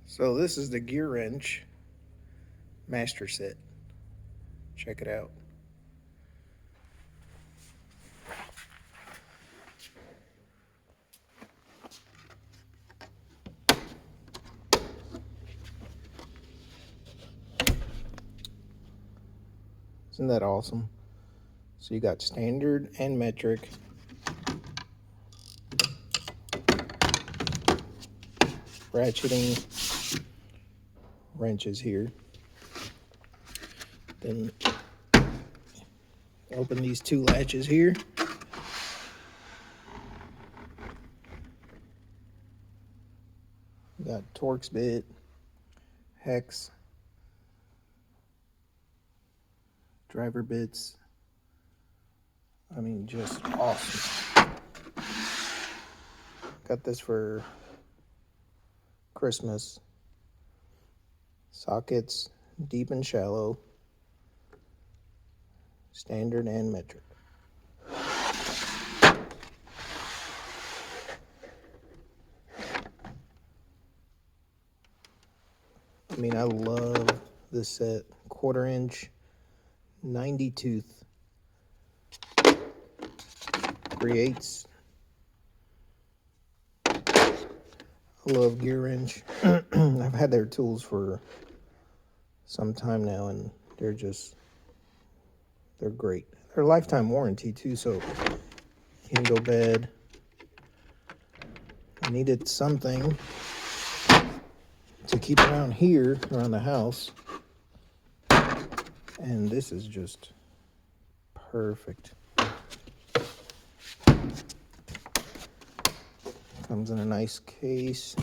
So this is the Gearwrench master set. Check it out. Isn't that awesome? So you got standard and metric. Ratcheting wrenches here. Then open these two latches here. You got Torx bit, hex, driver bits. I mean, just awesome. Got this for Christmas. Sockets, deep and shallow, standard and metric. I mean, I love this set. 1/4 inch, 90 tooth. Creates. I love Gearwrench. I've had their tools for some time now, and they're great. They're lifetime warranty too, so you can go bad. I needed something to keep around here, around the house, and this is just perfect. Comes in a nice case.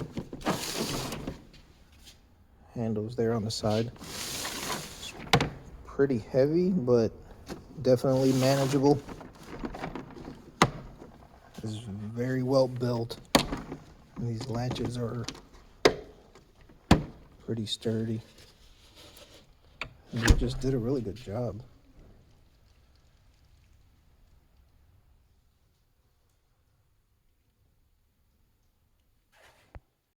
Handles there on the side. It's pretty heavy, but definitely manageable. It's very well built. And these latches are pretty sturdy. And they just did a really good job.